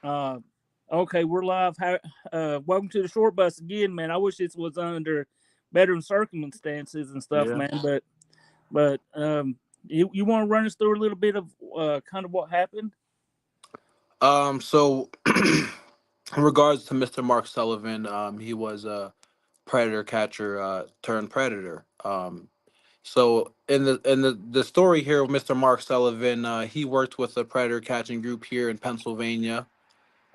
Uh, okay, we're live. Welcome to the short bus again, man. I wish this was under better circumstances and stuff, Yeah. man. But you want to run us through a little bit of kind of what happened? So in regards to Mr. Mark Sullivan, he was a predator catcher turned predator. So in the story here of Mr. Mark Sullivan, he worked with a predator catching group here in Pennsylvania.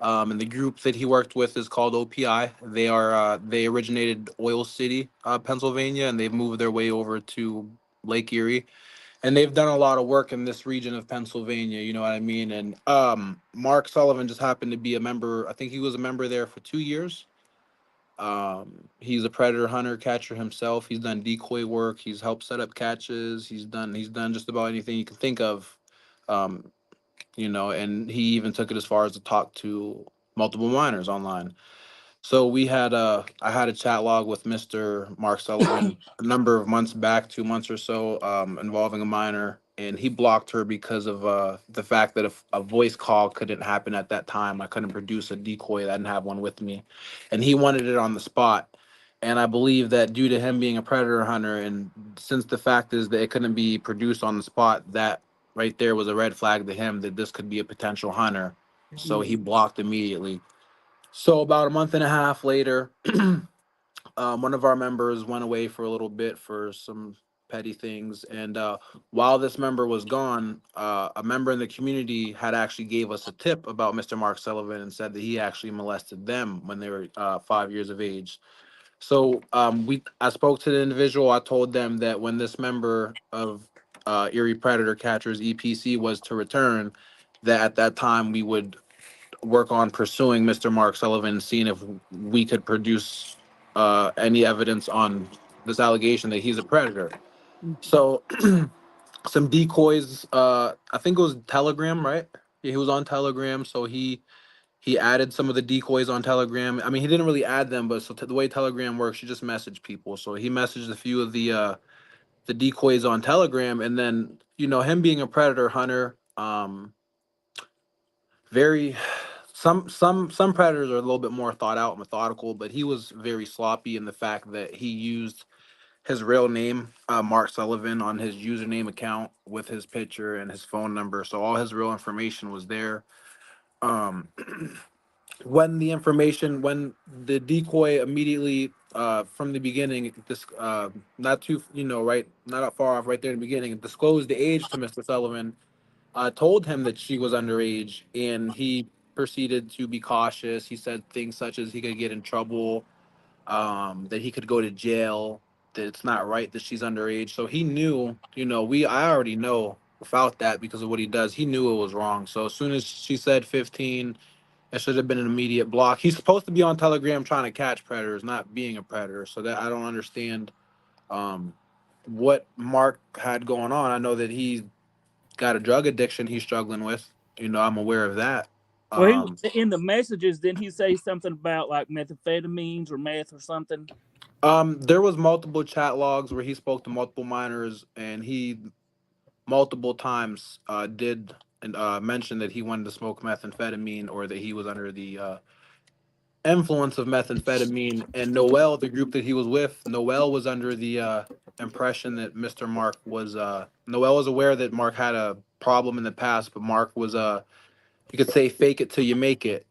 And the group that he worked with is called OPI. They originated Oil City, Pennsylvania, and they've moved their way over to Lake Erie, and they've done a lot of work in this region of Pennsylvania. You know what I mean? And Mark Sullivan just happened to be a member. I think he was a member there for 2 years. He's a predator hunter catcher himself. He's done decoy work. He's helped set up catches. He's done just about anything you can think of. Um, and he even took it as far as to talk to multiple miners online. So I had a chat log with Mr. Mark Sullivan a number of months back, 2 months or so, involving a miner, and he blocked her because of the fact that if a voice call couldn't happen at that time, I couldn't produce a decoy. I didn't have one with me, and he wanted it on the spot. And I believe that due to him being a predator hunter, and since the fact is that it couldn't be produced on the spot, that right there was a red flag to him that this could be a potential hunter. So he blocked immediately. So about a month and a half later, one of our members went away for a little bit for some petty things, and while this member was gone, a member in the community had actually gave us a tip about Mr. Mark Sullivan and said that he actually molested them when they were 5 years of age. So I spoke to the individual. I told them that when this member of Erie Predator Catchers EPC was to return, that at that time we would work on pursuing Mr. Mark Sullivan, seeing if we could produce any evidence on this allegation that he's a predator. So some decoys. I think it was Telegram, right? Yeah, he was on Telegram, so he added some of the decoys on Telegram. I mean, he didn't really add them, but the way Telegram works, you just message people. So he messaged a few of the decoys on Telegram, and then him being a predator hunter, very some predators are a little bit more thought out, methodical, but he was very sloppy in the fact that he used his real name, Mark Sullivan, on his username account with his picture and his phone number, so all his real information was there. um when the decoy immediately, from the beginning, this not too, right, not far off, right there in the beginning, disclosed the age to Mr. Sullivan, told him that she was underage, and he proceeded to be cautious. He said things such as he could get in trouble, that he could go to jail, that it's not right that she's underage. So he knew, I already know without that, because of what he does, he knew it was wrong. So as soon as she said 15, it should have been an immediate block. He's supposed to be on Telegram trying to catch predators, not being a predator. So that I don't understand um, what Mark had going on. I know that he got a drug addiction he's struggling with. I'm aware of that. Well, he Um, in the messages. Didn't he say something about like methamphetamines or meth or something? there was multiple chat logs where he spoke to multiple minors, and he multiple times did and mention that he wanted to smoke methamphetamine, or that he was under the influence of methamphetamine. And Noel, the group that he was with, Noel was under the impression that Mr. Mark was Noel was aware that Mark had a problem in the past, but Mark was you could say fake it till you make it.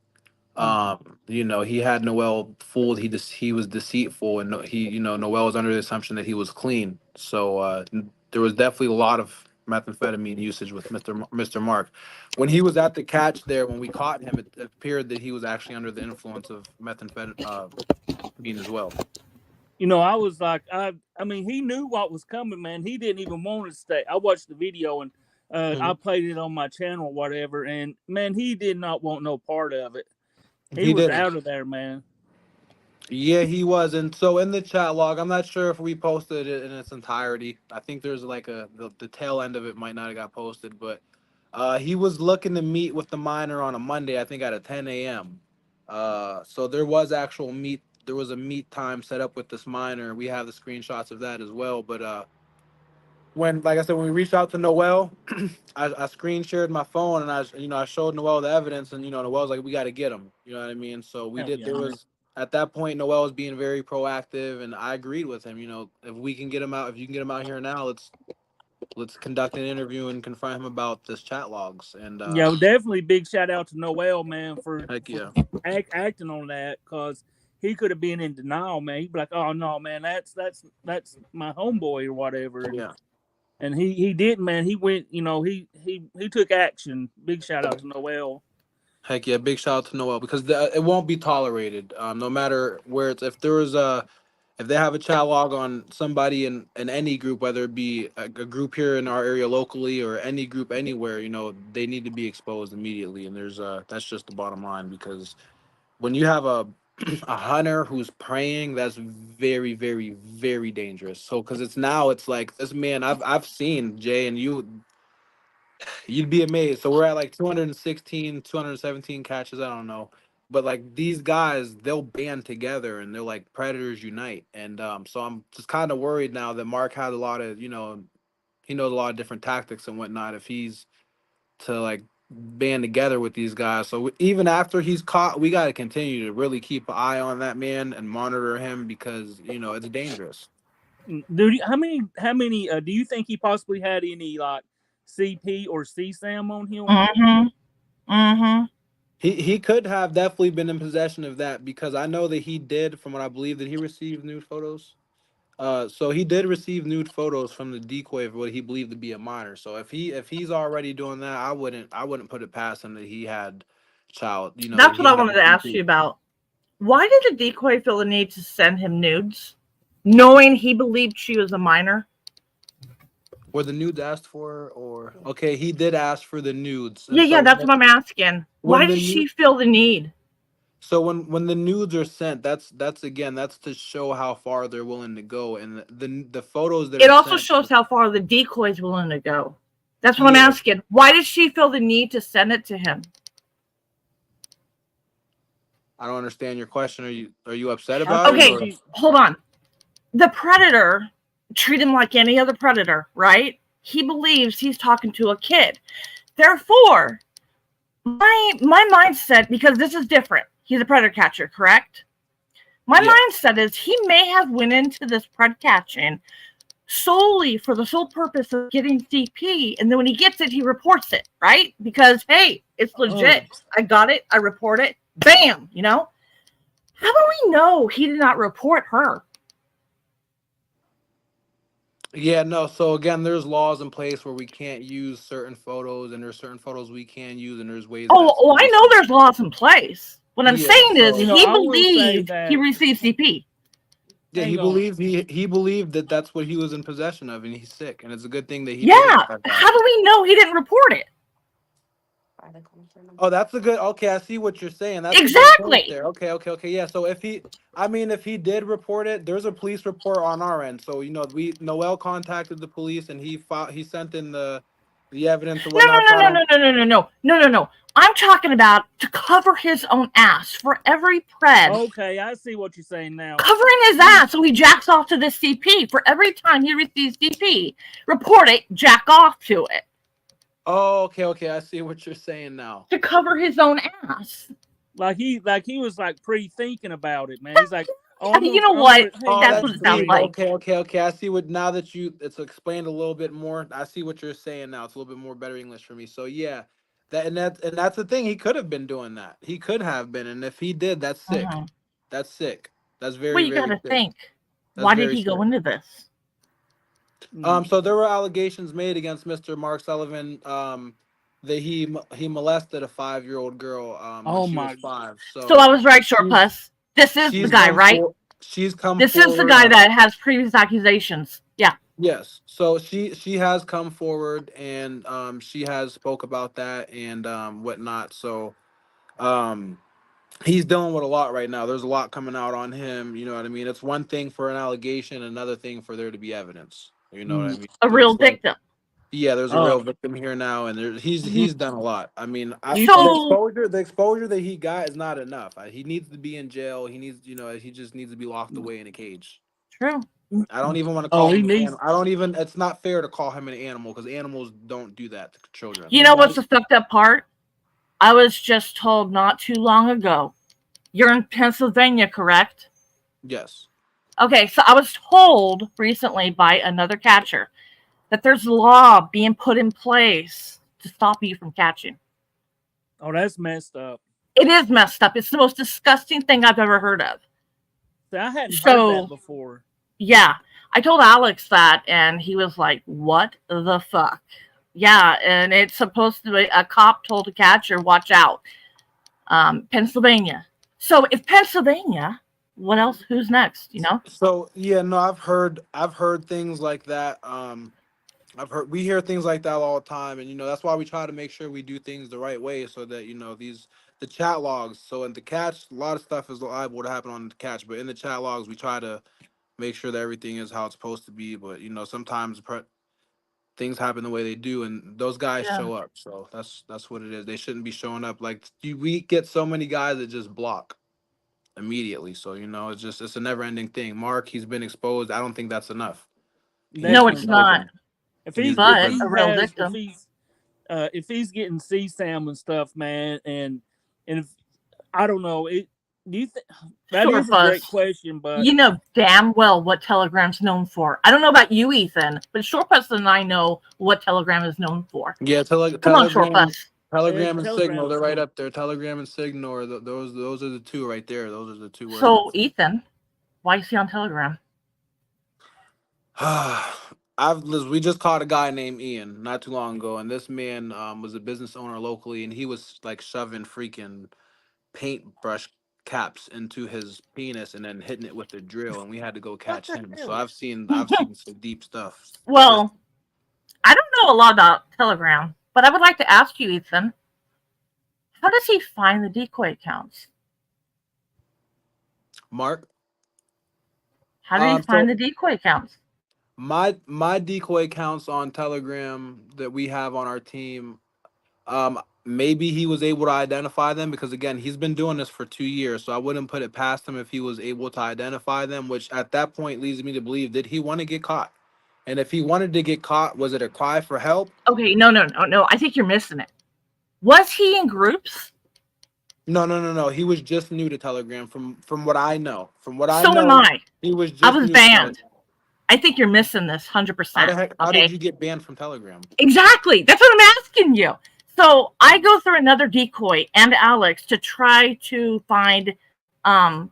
He had Noel fooled. He was deceitful, and Noel was under the assumption that he was clean. So there was definitely a lot of methamphetamine usage with Mr. Mark. When he was at the catch there, when we caught him, it appeared that he was actually under the influence of methamphetamine as well. I was like, I mean, he knew what was coming, man. He didn't even want to stay. I watched the video and I Mhm. played it on my channel or whatever, and man, he did not want no part of it. He He was didn't. out of there, man. Yeah, he was. And so in the chat log, I'm not sure if we posted it in its entirety. I think there's like the tail end of it might not have got posted, but he was looking to meet with the miner on a Monday, I think at a 10 a.m. So there was actual meet. There was a meet time set up with this miner. We have the screenshots of that as well. But when, like I said, when we reached out to Noel, I screen shared my phone and I showed Noel the evidence, and Noel's like, we got to get him. You know what I mean? So we Hell did. yeah, There man. was at that point Noel was being very proactive, and I agreed with him. If we can get him out, if you can get him out here now, let's conduct an interview and confront him about this chat logs. And Yeah, well, definitely big shout out to Noel, man, heck for yeah, acting on that, because he could have been in denial, man. He'd be like, "Oh no, man, that's my homeboy or whatever," yeah. and he didn't, man. He went, he took action. Big shout out to Noel. Heck yeah, big shout out to Noel because it won't be tolerated. No matter where it's if they have a chat log on somebody in any group, whether it be a group here in our area locally or any group anywhere, they need to be exposed immediately. And that's just the bottom line, because when you have a a hunter who's praying, that's very, very, very dangerous. So because it's like this man I've seen Jay, and you'd be amazed. So we're at like 216, 217 catches. I don't know. But like these guys, they'll band together and they're like predators unite. And so I'm just kind of worried now that Mark has a lot of, he knows a lot of different tactics and whatnot. If he's to like band together with these guys. So even after he's caught, we got to continue to really keep an eye on that man and monitor him because, it's dangerous. Dude, how many do you think he possibly had any like CP or CSAM on him? Mm-hmm. Mm-hmm. He could have definitely been in possession of that because I know that he did, from what I believe, that he received nude photos. So he did receive nude photos from the decoy of what he believed to be a minor. So if he's already doing that, I wouldn't put it past him that he had child, that That's he what I had wanted to ask CP. you about. Why did the decoy feel the need to send him nudes, knowing he believed she was a minor? Were the nudes asked for, or okay, he did ask for the nudes, and Yeah, so that's what I'm asking. when Why the did she nude, feel the need? so when the nudes are sent, that's again, that's to show how far they're willing to go, and the photos that It are also sent, shows how far the decoy's willing to go. That's what I'm yeah, asking. Why did she feel the need to send it to him? I don't understand your question. Are you upset I about it, think Okay, or she. hold on. The predator treat him like any other predator, right? He believes he's talking to a kid. Therefore, my mindset, because this is different. He's a predator catcher, correct? My yeah, mindset is he may have went into this pred catching solely for the sole purpose of getting CP, and then when he gets it, he reports it, right? Because hey, it's legit. Oh, I got it. I report it. Bam. How do we know he did not report her? yeah, no. So again, there's laws in place where we can't use certain photos, and there's certain photos we can use, and there's ways that Oh, I know CP. there's laws in place. What I'm Yeah, saying is so he I will say believed he that. received CP. yeah, Hang on. he believed that that's what he was in possession of, and he's sick, and it's a good thing that he did it Yeah. like that. How do we know he didn't report it? Oh, that's a good. Okay, I see what you're saying. That's a good point Exactly. there. Okay. Yeah. So if he did report it, there's a police report on our end. So Noel contacted the police, and he sent in the evidence and No, whatnot. no, no, no, no, no, no, no, no, no, no. I'm talking about to cover his own ass for every pred. Okay, I see what you're saying now. Covering his ass so he jacks off to this CP. For every time he receives CP, report it, jack off to it. Oh, okay. I see what you're saying now. To cover his own ass. Like he was like pre-thinking about it, man. He's like, oh, You know I'm gonna what? hang Oh, That's on, what that's it sounds deep. screen. like. Okay. I see what now that it's explained a little bit more. I see what you're saying now. It's a little bit more better English for me. So yeah, that's the thing. He could have been doing that. He could have been, and if he did, that's sick. Uh-huh. That's sick. That's Well, very, you got very to sick. think. That's Why did very he go sick. into this? So there were allegations made against Mr. Mark Sullivan, that he molested a 5-year-old girl, when Oh she was my. 5. So I So was right, Short she's Puss. This is the she's guy, come right? for she's come This is the forward. guy that has previous accusations. Yeah. Yes. So she has come forward, and she has spoke about that and whatnot. So um he's dealing with a lot right now. There's a lot coming out on him. You know what I mean? It's one thing for an allegation, another thing for there to be evidence. You know what I Mm. mean? A real So victim. yeah, there's a Oh. real victim here now, and You, he's done a lot. I mean, you, So the exposure that he got is not enough. He needs to be in jail. He needs, he just needs to be locked away in a cage. True. I don't even want to Oh, call he him an needs. animal. I don't even. It's not fair to call him an animal because animals don't do that to children. You know what's the fucked up part? I was just told not too long ago. You're in Pennsylvania, correct? Yes. Okay, so I was told recently by another catcher that there's a law being put in place to stop you from catching. Oh, that's messed up. It is messed up. It's the most disgusting thing I've ever heard of. See, I hadn't heard that So, before. yeah, I told Alex that, and he was like, "What the fuck?" Yeah, and it's supposed to be a cop told a catcher, "Watch out, Pennsylvania." So, if Pennsylvania, what else? Who's next? You know? So yeah, no, I've heard things like that. We hear things like that all the time, and that's why we try to make sure we do things the right way, so that the chat logs. So in the catch, a lot of stuff is liable to happen on the catch, but in the chat logs, we try to make sure that everything is how it's supposed to be. But sometimes things happen the way they do, and those guys Yeah. show up. So that's what it is. They shouldn't be showing up. Like we get so many guys that just block immediately. So it's a never ending thing. Mark, he's been exposed. I don't think that's enough. He needs No, to Definitely be it's not. not. broken. If He needs he's to be if But he a broken. real has victim. if he's getting CSAM and stuff, man, and if I don't know, do you think that Sure, is a great Buzz. question, but You know damn well what Telegram's known for. I don't know about you, Ethan, but Short Bus and I know what Telegram is known for. Yeah, Come on, Short Telegram, Bus. Telegram and Signal, they're Telegram's right up there. Telegram and Signal are those are the two right there. Those are the two worst So, ones. Ethan, why is he on Telegram? We just caught a guy named Ian not too long ago, and this man was a business owner locally, and he was like shoving freaking paintbrush caps into his penis and then hitting it with a drill, and we had to go catch him. So I've seen some deep stuff. Just Well, I don't know a lot about Telegram, but I would like to ask you, Ethan, how does he find the decoy accounts? Mark. How did he find So the decoy accounts? my decoy accounts on Telegram that we have on our team, maybe he was able to identify them because again, he's been doing this for 2 years, so I wouldn't put it past him if he was able to identify them, which at that point leads me to believe, did he want to get caught? And if he wanted to get caught, was it a cry for help? Okay, no. I think you're missing it. Was he in groups? No. He was just new to Telegram from what I know. From what I So am know, I. he was I just was new to banned. Telegram. I think you're missing this How 100%. the heck? How did Okay. you get banned from Telegram? Exactly. That's what I'm asking you. So I go through another decoy and Alex to try to find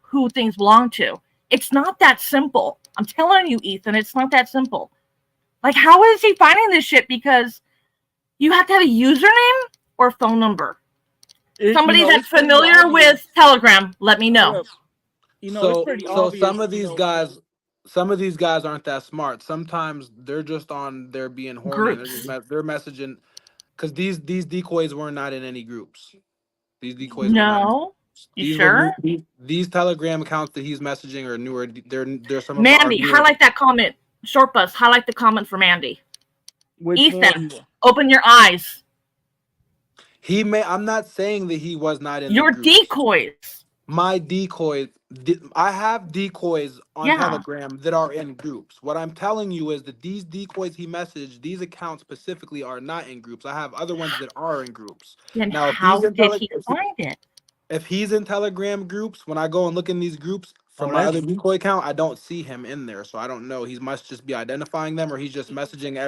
who things belong to. It's not that simple. I'm telling you, Ethan, it's not that simple. Like, how is he finding this shit? Because you have to have a username or phone number. Somebody that's it's pretty familiar obvious. with Telegram, let me know. It's pretty So obvious. some of these guys aren't that smart. Sometimes they're just on there being horny, and Groups. they're messaging because these decoys were not in any groups. These decoys were not in No. You these were new. sure? These Telegram accounts that he's messaging are newer. They're some of our Mandy, newer. highlight that comment. Short Bus, highlight the comment for Mandy. Which Ethan, one? open your eyes. I'm not saying that he was not in Your the groups. decoys. My decoys, I have decoys on Yeah. Telegram that are in groups. What I'm telling you is that these decoys he messaged, these accounts specifically are not in groups. I have other ones that are in groups. Then Now, how did he find it? if he's in Telegram groups, when I go and look in these groups from my that's- other decoy account, I don't see him in there, so I don't know. He must just be identifying them, or he's just messaging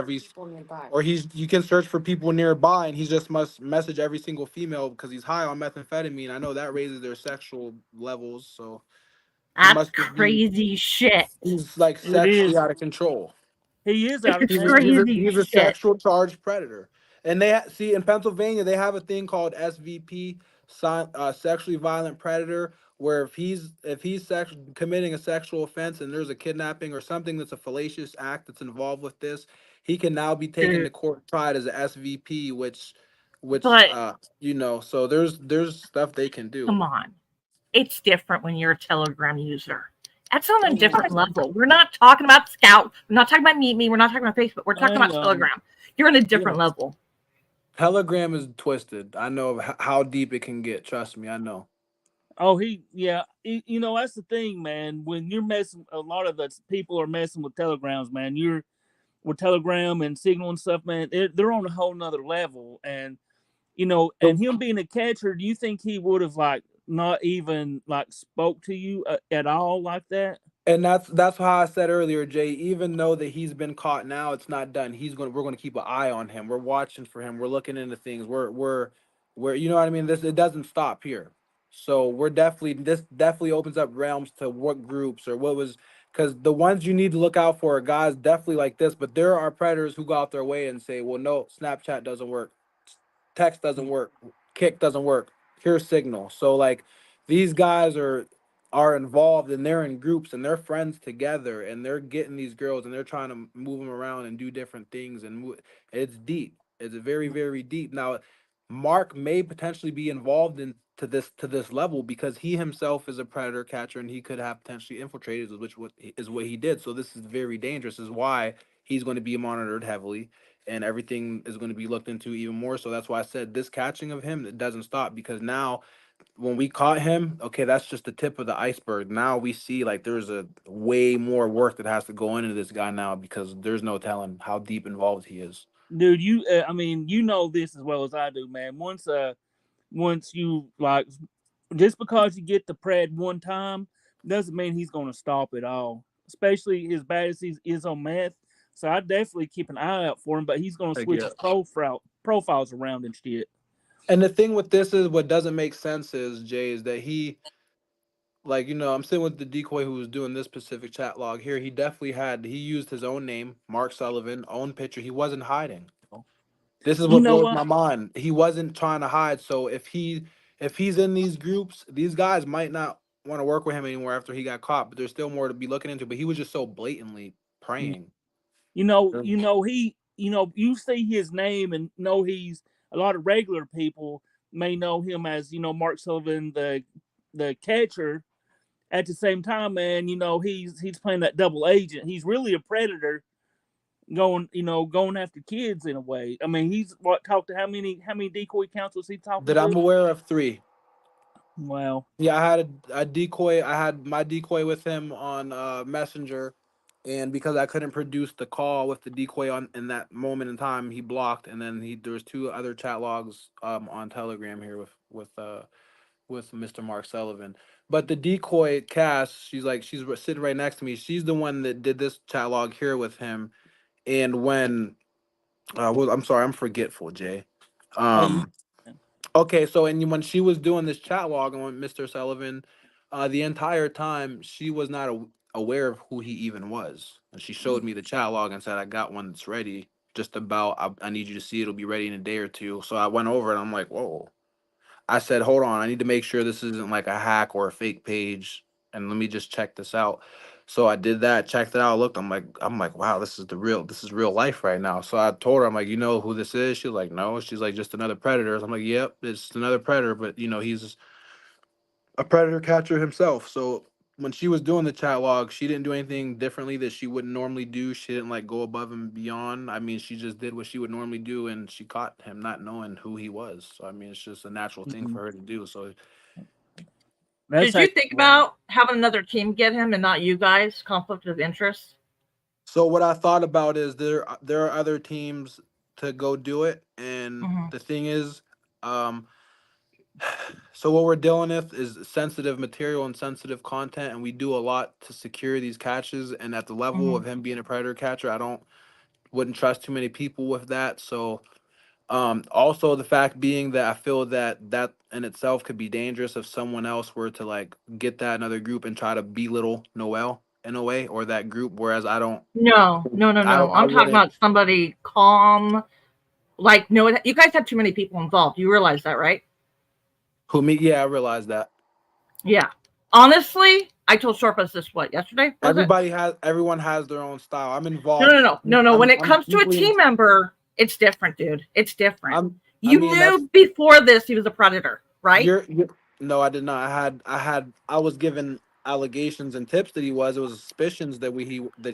or you can search for people nearby, and he just must message every single female because he's high on methamphetamine. I know that raises their sexual levels, so he That's must just be. crazy shit. He's like It sexually is. out of control. He is out. It's He's a, he's a crazy he's a shit. sexual charged predator, and see in Pennsylvania they have a thing called SVP, sexually violent predator, where if he's committing a sexual offense and there's a kidnapping or something that's a fallacious act that's involved with this, he can now be taken to court tried as a SVP, which But so there's stuff they can do. come on. It's different when you're a Telegram user. That's on a different level. We're not talking about Scout. We're not talking about Meet Me. We're not talking about Facebook. We're talking about Telegram. You're on a different level. Telegram is twisted. I know of how deep it can get. Trust me, I know. Oh, you know, that's the thing, man. When you're messing, a lot of the people are messing with telegrams, man. You're with Telegram and Signal and stuff, man. They're on a whole nother level. And, you know, and him being a catcher, do you think he would have, like, not even, like, spoke to you at all like that? And that's how I said earlier, Jay. Even though that he's been caught now, it's not done. We're going to keep an eye on him. We're watching for him. We're looking into things. We're you know what I mean. This, it doesn't stop here. So this definitely opens up realms to what groups or what was, because the ones you need to look out for are guys definitely like this. But there are predators who go out their way and say, well, no, Snapchat doesn't work, text doesn't work, kick doesn't work, here's Signal. So like these guys are involved and they're in groups and they're friends together and they're getting these girls and they're trying to move them around and do different things and it's deep. It's very, very deep. Now Mark may potentially be involved in to this level because he himself is a predator catcher and he could have potentially infiltrated, which what he did. So this is very dangerous. This is why he's going to be monitored heavily and everything is going to be looked into even more. So that's why I said this catching of him, it doesn't stop, because now when we caught him, okay, that's just the tip of the iceberg. Now we see like there's a way more work that has to go into this guy now, because there's no telling how deep involved he is. Dude, I mean, you know this as well as I do, man. Once you, like, just because you get the pred one time doesn't mean he's going to stop at all. Especially as bad as he is on meth. So I definitely keep an eye out for him, but he's going to Like, switch yeah. his profiles around and shit. And the thing with this is what doesn't make sense is, Jay, is that he, like, I'm sitting with the decoy who was doing this specific chat log here. He used his own name, Mark Sullivan, own picture. He wasn't hiding. This is You what know blows what? my mind. He wasn't trying to hide. So if he's in these groups, these guys might not want to work with him anymore after he got caught, but there's still more to be looking into. But he was just so blatantly praying. You see his name and know he's a lot of regular people may know him as, Mark Sullivan, the catcher. At the same time, man, he's playing that double agent. He's really a predator going after kids in a way. I mean, he's talked to how many decoy counselors he talking That I'm to? aware of 3. Wow. Yeah, I had a decoy. I had my decoy with him on Messenger, and because I couldn't produce the call with the decoy on in that moment in time, he blocked. And then there was 2 other chat logs on Telegram here with Mr. Mark Sullivan. But the decoy Cass, she's sitting right next to me. She's the one that did this chat log here with him. And when I'm sorry, I'm forgetful, Jay. Hey, you. Um, Okay, so and when she was doing this chat log on Mr. Sullivan, the entire time she was not aware of who he even was. And she showed me the chat log and said, "I got one that's ready. Just about, I need you to see. It'll be ready in a day or 2." So I went over and I'm like, "Whoa." I said, "Hold on, I need to make sure this isn't like a hack or a fake page, and let me just check this out." So I did that, checked it out, looked. I'm like, wow, this is real life right now. So I told her, I'm like, you know who this is? She's like, no. She's like, just another predator. I'm like, yep, it's another predator, but he's a predator catcher himself. So when she was doing the chat log, she didn't do anything differently that she wouldn't normally do. She didn't like go above and beyond. I mean, she just did what she would normally do, and she caught him not knowing who he was. So I mean, it's just a natural thing Mhm. for her to do. So That's Did how. you think about having another team get him and not you guys? Conflict of interest? So what I thought about is there are other teams to go do it, and Mm-hmm. the thing is, um, so what we're dealing with is sensitive material and sensitive content, and we do a lot to secure these catches. And at the level Mm-hmm. of him being a predator catcher, wouldn't trust too many people with that. So also the fact being that I feel that in itself could be dangerous if someone else were to like get that another group and try to belittle Noel in a way, or that group. Whereas No. I I'm talking wouldn't. about somebody calm. Like, no, you guys have too many people involved. You realize that, right? Who me? Yeah, I realize that. Yeah. Honestly, I told Shortbus this, yesterday? Was it? Everyone has their own style. I'm No, involved. no, no, no, no. When it I'm comes to a deeply. team member, it's different, dude. It's different. I You mean, that's knew before this he was a predator, right? no, I did not. I was given allegations and tips that he was. It was suspicions that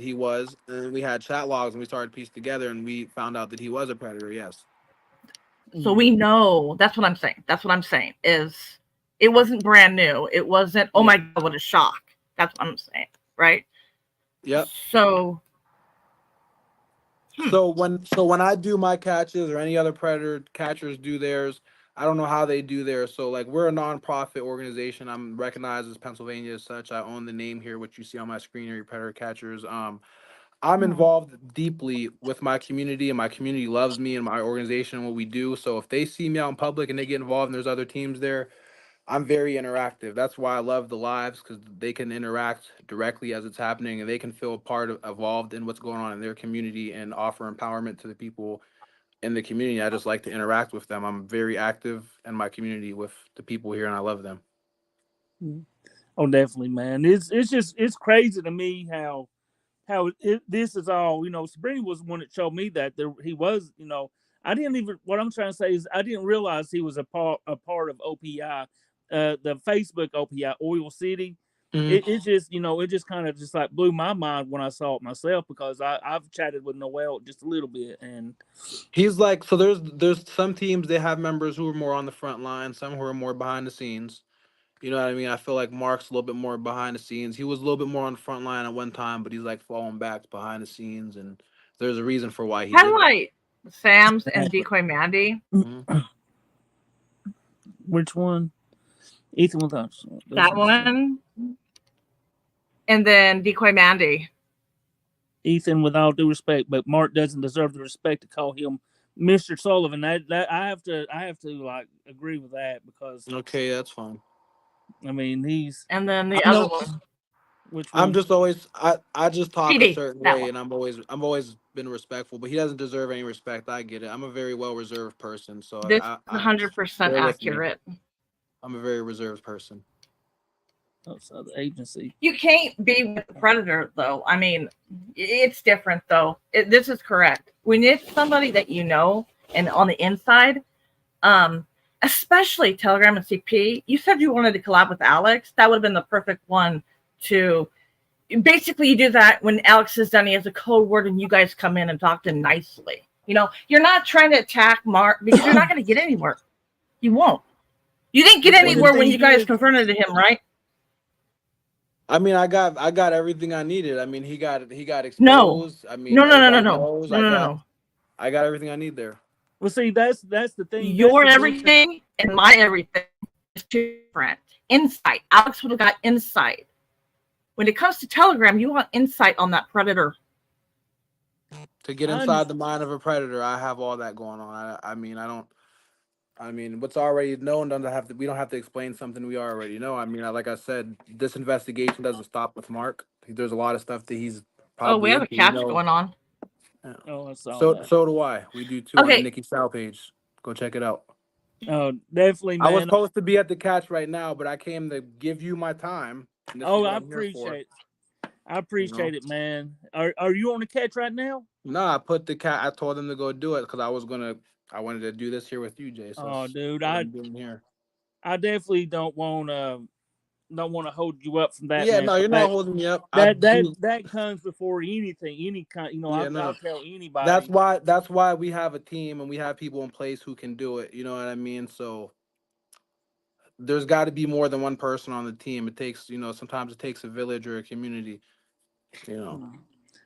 he was, and we had chat logs and we started to piece together and we found out that he was a predator. Yes. So we know. That's what I'm saying. That's what I'm saying is It wasn't brand new. It wasn't, oh Yeah. my God, what a shock. That's what I'm saying, right? Yep. So, So when I do my catches or any other predator catchers do theirs, I don't know how they do theirs. So like we're a nonprofit organization. I'm recognized as Pennsylvania as such. I own the name here, which you see on my screen here, Predator Catchers. I'm involved deeply with my community, and my community loves me and my organization and what we do. So if they see me out in public and they get involved and there's other teams there, I'm very interactive. That's why I love the lives, because they can interact directly as it's happening, and they can feel a part of involved in what's going on in their community and offer empowerment to the people in the community. I just like to interact with them. I'm very active in my community with the people here, and I love them. Oh, definitely, man. It's just it's crazy to me this is all. Sabrina was the one that showed me that he was. I didn't even. What I'm trying to say is I didn't realize he was a part of OPI, the Facebook OPI Oil City. Mhm. It just it just kind of just like blew my mind when I saw it myself, because I've chatted with Noel just a little bit. And He's like, so there's some teams they have members who are more on the front line, some who are more behind the scenes. You know what I mean? I feel like Mark's a little bit more behind the scenes. He was a little bit more on the front line at one time, but he's like falling back behind the scenes, and there's a reason for why he kind did of that. like Sam's and Decoy Mandy. Mhm. which one? Ethan without That one. And then Decoy Mandy. Ethan, with all due respect, but Mark doesn't deserve the respect to call him Mr. Sullivan. That I have to like agree with that, because Okay, that's fine. I mean he's And then the I'm other not. one. which I'm one? just always. I just talk a PD. certain That way, one. and I'm always been respectful. But he doesn't deserve any respect. I get it. I'm a very well reserved person, so This is I 100% bear with me. accurate. I'm a very reserved person. Outside the agency. You can't be with the predator, though. I mean, it's different, though. This is correct. When it's somebody that you know and on the inside, um, especially Telegram and CP, you said you wanted to collab with Alex. That would have been the perfect one to. Basically, you do that when Alex is done. He has a code word, and you guys come in and talk to him nicely. You're not trying to attack Mark, because you're not going to get anywhere. You won't. You didn't get Well, the anywhere when thing you guys is, confronted him, right? I mean, I got everything I needed. I mean, he got No. exposed. I mean, No, no, no, no, everybody no. knows No, no, no, no. I got everything I need there. well, see, that's the thing. That's Your the difference. everything and my everything is different. Insight. Alex would have got insight. When it comes to Telegram, you want insight on that predator. To get I inside understand. the mind of a predator, I have all that going on. I mean, I don't. I mean, what's already known doesn't have to. We don't have to explain something we already know. I mean, like I said, this investigation doesn't stop with Mark. There's a lot of stuff that he's Oh, we probably have a into. You catch know. going on. Yeah. Oh, I saw So that. so do I. We do too on the Okay, Nikki Sal page. Go check it out. Oh, definitely, I was man. supposed to be at the catch right now, but I came to give you my time, and this is Oh, what I I'm here for. appreciate it. I You know. appreciate it, man. Are you on the catch right now? No, I put the cat. I told them to go do it because I was gonna. I wanted to do this here with you, Jay. So Oh, that's dude, what I I'm doing here. I definitely don't want to hold you up from that, Yeah, man. no, 'Cause you're not that holding me up. I that that do. that comes before anything, any kind. Yeah, I'll no. tell That's anybody. why. That's why we have a team and we have people in place who can do it. You know what I mean? So there's got to be more than one person on the team. It takes, sometimes it takes a village or a community. You know.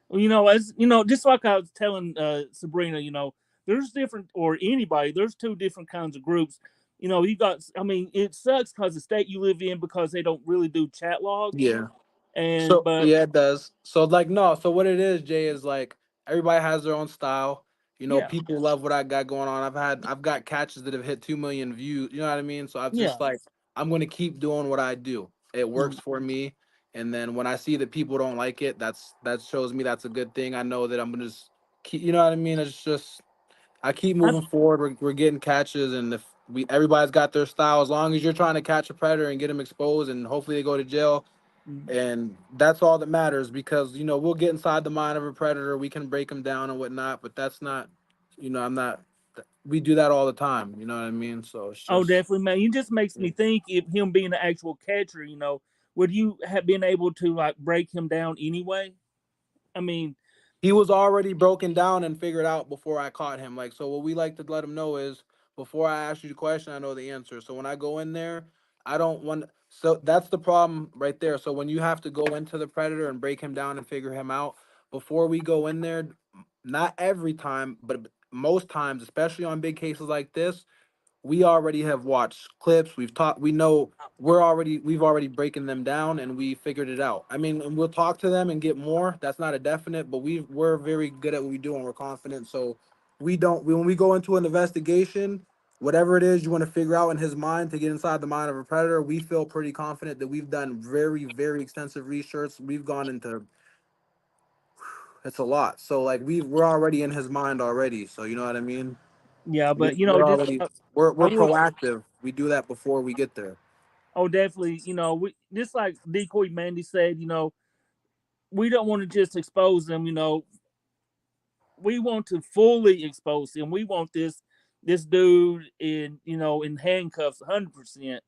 Well, as just like I was telling Sabrina, there's different, or anybody, there's two different kinds of groups. You got, I mean, it sucks because the state you live in, because they don't really do chat logs, Yeah. and So but yeah, it does. So like no, so what it is, Jay, is like everybody has their own style. yeah, People love what I got going on. I've got catches that have hit 2 million views. You know what I mean? So I've yeah, just like I'm gonna keep doing what I do. It works mm, for me. And then when I see that people don't like it, that shows me that's a good thing. I know that I'm gonna just keep. You know what I mean? It's just I keep I, moving forward. We're getting catches, and if everybody's got their style, as long as you're trying to catch a predator and get them exposed, and hopefully they go to jail, mm, and that's all that matters, because we'll get inside the mind of a predator, we can break them down and whatnot, but that's not, I'm not. We do that all the time. You know what I mean? So it's oh, just. definitely, man. It just makes me think, if him being an actual catcher, would you have been able to like break him down anyway? I mean, He was already broken down and figured out before I caught him. Like, so what we like to let him know is, before I ask you the question, I know the answer. So when I go in there, I don't want. So that's the problem right there. So when you have to go into the predator and break him down and figure him out before we go in there, not every time, but most times, especially on big cases like this, we already have watched clips. We've talked. We know we've already breaking them down and we figured it out. I mean, and we'll talk to them and get more. That's not a definite, but we're very good at what we do and we're confident. So we don't when we go into an investigation, whatever it is you want to figure out in his mind to get inside the mind of a predator, we feel pretty confident that we've done very extensive research. We've gone into it's a lot. So like we're already in his mind already. So you know what I mean? Yeah, We, but you know, we're just already I we're will. proactive. We do that before we get there. Oh, definitely. You know, we just like Decoy Mandy said. You know, we don't want to just expose them. You know, we want to fully expose him. We want this dude in in handcuffs, 100%.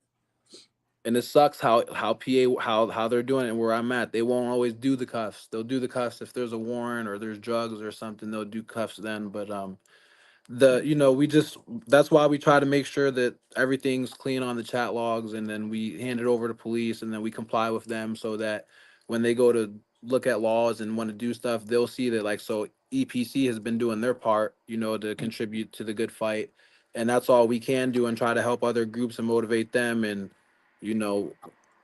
And it sucks how PA how they're doing it and where I'm at. They won't always do the cuffs. They'll do the cuffs if there's a warrant or there's drugs or something. They'll do cuffs then. But the we just that's why we try to make sure that everything's clean on the chat logs, and then we hand it over to police, and then we comply with them so that when they go to look at laws and want to do stuff, they'll see that like so EPC has been doing their part, to contribute to the good fight, and that's all we can do and try to help other groups and motivate them and you know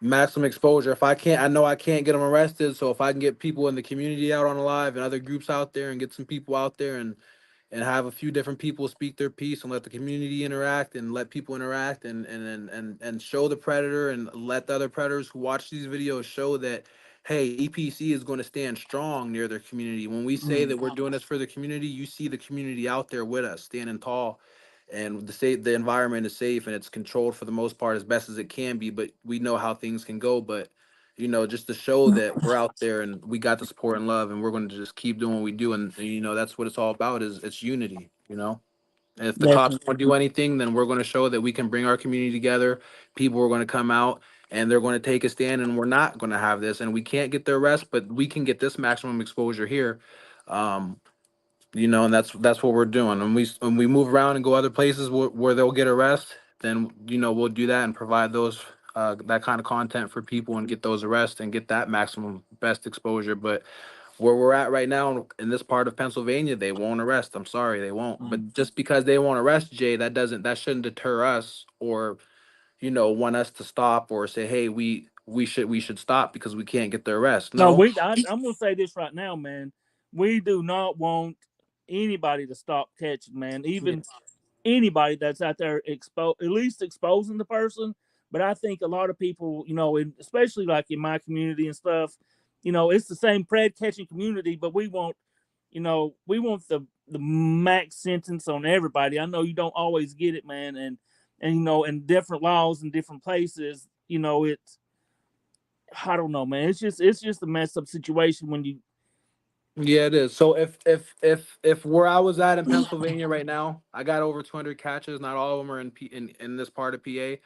maximum exposure. If I can't, I know I can't get them arrested, so if I can get people in the community out on live and other groups out there and get some people out there and have a few different people speak their piece and let the community interact and let people interact and show the predator and let the other predators who watch these videos show that hey, EPC is going to stand strong near their community. When we say Mm. that we're doing this for the community, you see the community out there with us standing tall, and the environment is safe and it's controlled for the most part as best as it can be, but we know how things can go. But just to show that we're out there and we got the support and love, and we're going to just keep doing what we do, and that's what it's all about. Is it's unity. And if the cops Definitely. won't do anything, then we're going to show that we can bring our community together. People are going to come out and they're going to take a stand, and we're not going to have this. And we can't get the arrest, but we can get this maximum exposure here. Um, and that's what we're doing. And when we move around and go other places where they'll get arrested, then we'll do that and provide those that kind of content for people and get those arrests and get that maximum best exposure. But where we're at right now in this part of Pennsylvania, they won't arrest. I'm sorry, they won't. Mm. But just because they won't arrest Jay, that shouldn't deter us or want us to stop or say, hey, we should stop because we can't get the arrest. No, No. I'm gonna say this right now, man. We do not want anybody to stop catching, man. Yeah. Even anybody that's out there at least exposing the person. But I think a lot of people, especially like in my community and stuff, it's the same pred catching community, but we want the max sentence on everybody. I know you don't always get it, man, and and different laws in different places, it's I don't know, man. It's just a messed up situation when you. Yeah, it is. So if where I was at in Pennsylvania right now, I got over 200 catches. Not all of them are in this part of PA,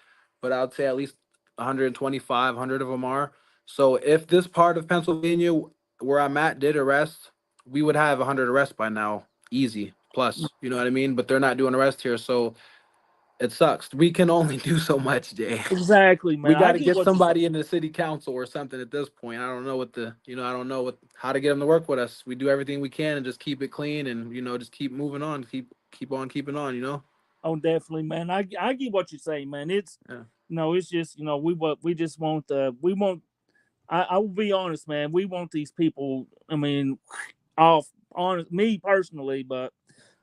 but I'd say at least 125, 100 of them are. So if this part of Pennsylvania where I'm at did arrest, we would have 100 arrests by now, easy. Plus, you know what I mean? But they're not doing arrests here, so it sucks. We can only do so much, Jay. Exactly, We man. got I to get get what you say. somebody in the city council or something at this point. I don't know I don't know how to get them to work with us. We do everything we can and just keep it clean and just keep moving on, keep on keeping on. Oh, definitely, man. I get what you're saying, man. It's Yeah. no, it's just we just want we want. I will be honest, man. We want these people. I mean, off honest me personally, but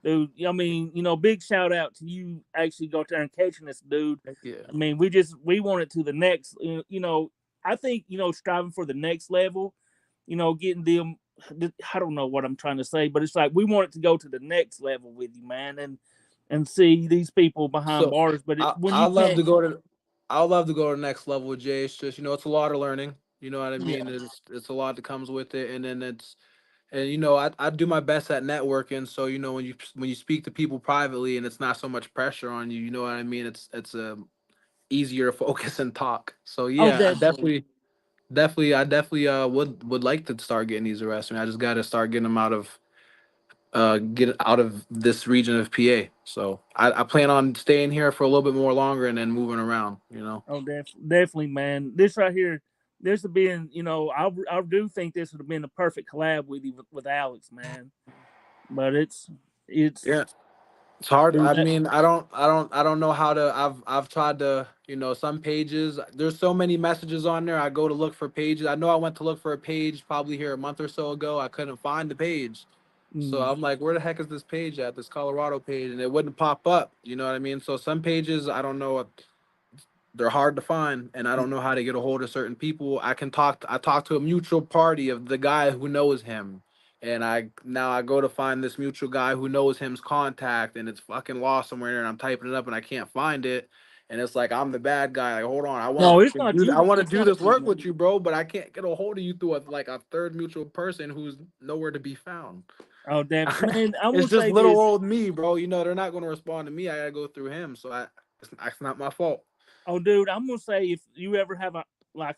dude, I mean, big shout out to you actually go out there and catching this dude. Heck yeah. I mean, we want it to the next. I think striving for the next level. Getting them. I don't know what I'm trying to say, but it's like we want it to go to the next level with you, man, and see these people behind So bars. But I when I you love can't, to go to I love to go to the next level with Jay. It's just it's a lot of learning. You know what I mean? yeah, It's a lot that comes with it, and then and I do my best at networking. So when you speak to people privately and it's not so much pressure on you, you know what I mean? It's easier to focus and talk. So oh, yeah, I definitely. definitely would like to start getting these arrests. I mean, I just got to start getting them out of get out of this region of PA. So I plan on staying here for a little bit more longer and then moving around. You know. Oh, definitely, man. This right here, this would been, I do think this would have been the perfect collab with you with Alex, man. But it's Yeah. It's hard. dude. I mean, I don't know how to. I've tried to, some pages. There's so many messages on there. I go to look for pages. I know I went to look for a page probably here a month or so ago. I couldn't find the page, so Mm. I'm like, where the heck is this page at? This Colorado page, and it wouldn't pop up. You know what I mean? So some pages, I don't know. They're hard to find, and I don't know how to get a hold of certain people. I talked to a mutual party of the guy who knows him, and I go to find this mutual guy who knows him's contact, and it's fucking lost somewhere, and I'm typing it up and I can't find it, and it's like I'm the bad guy. Like, hold on, No, it's not I you. want to It's do not this you, work with man. you, bro, but I can't get a hold of you through a third mutual person who's nowhere to be found. Oh, damn, man. I'm It's gonna just say little this. old me, bro. They're not going to respond to me. I gotta go through him, so it's not my fault. Oh, dude, I'm gonna say if you ever have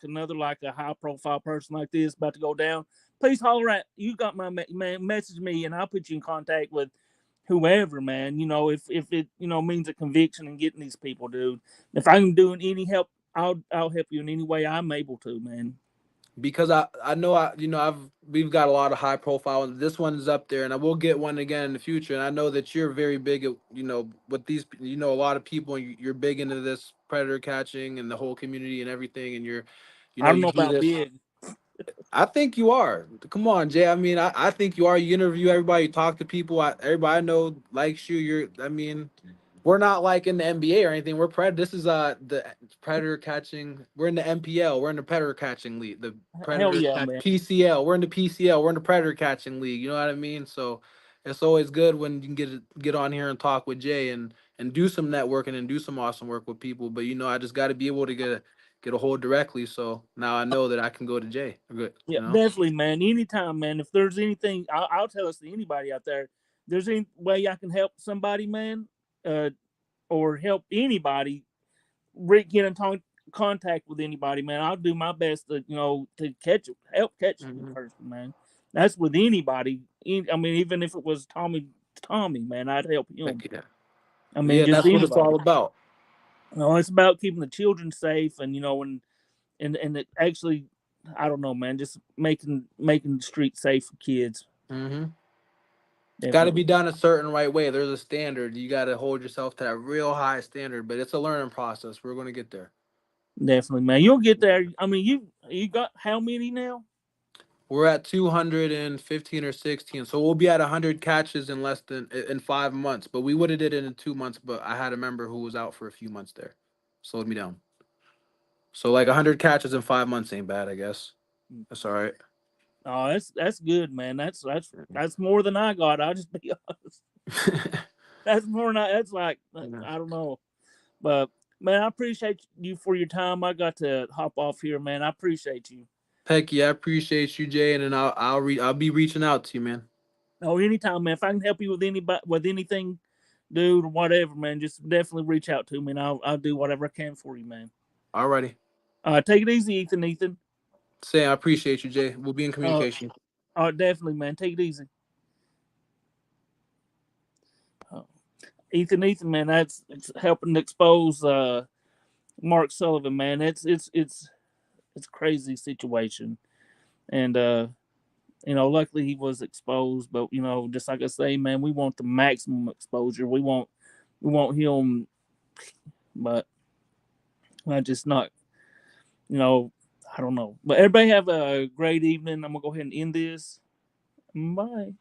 another a high profile person like this about to go down, please holler at you. Got my man, message me and I'll put you in contact with whoever, man. If it means a conviction and getting these people, dude. If I can do any help, I'll help you in any way I'm able to, man. Because I know we've got a lot of high profile, and this one is up there, and I will get one again in the future. And I know that you're very big at with these, a lot of people, and you're big into this predator catching and the whole community and everything, and I don't you know do about this. big. I think you are. Come on, Jay. I mean, I think you are. You interview everybody, you talk to people. Everybody I know likes you. I mean, we're not like in the NBA or anything. We're predator. This is the predator catching. We're in the MPL. We're in the predator catching league. The Hell predator yeah, catch man. PCL. We're in the PCL. We're in the predator catching league. You know what I mean? So it's always good when you can get on here and talk with Jay and do some networking and do some awesome work with people. But I just got to be able to get a hold directly. So now I know that I can go to Jay. Good, Yeah, definitely, man. Anytime, man. If there's anything, I'll tell us to anybody out there. If there's any way I can help somebody, man, or help anybody, get in contact with anybody, man. I'll do my best to to help catch the Mhm. person, man. That's with anybody. I mean, even if it was Tommy, man, I'd help him. Heck yeah. I mean, Yeah, and just that's what it's anybody. all about. It's about keeping the children safe, and and it actually, I don't know, man, just making the street safe for kids. Hmm. Got to Definitely, be done a certain right way. There's a standard. You got to hold yourself to that real high standard, but it's a learning process. We're going to get there. definitely, man. You'll get there. I mean, you got how many now? We're at 215 or 16, so we'll be at 100 catches in 5 months. But we would have did it in 2 months. But I had a member who was out for a few months there, slowed me down. So like 100 catches in 5 months ain't bad, I guess. That's all right. Oh, that's good, man. That's more than I got. I'll just be honest. That's more than that's like Yeah. I don't know, but man, I appreciate you for your time. I got to hop off here, man. I appreciate you. Heck yeah, I appreciate you, Jay, and then I'll be reaching out to you, man. Oh, anytime, man. If I can help you with anybody with anything, dude, or whatever, man, just definitely reach out to me, and I'll do whatever I can for you, man. Alrighty. Take it easy, Ethan. Ethan. Say I appreciate you, Jay. We'll be in Uh, communication. definitely, man. Take it easy. Uh, Ethan, man. It's helping to expose Mark Sullivan, man. It's a crazy situation, and luckily he was exposed. But just like I say, man, we want the maximum exposure. We want him, but I just not, you know, I don't know. But everybody have a great evening. I'm gonna go ahead and end this. Bye.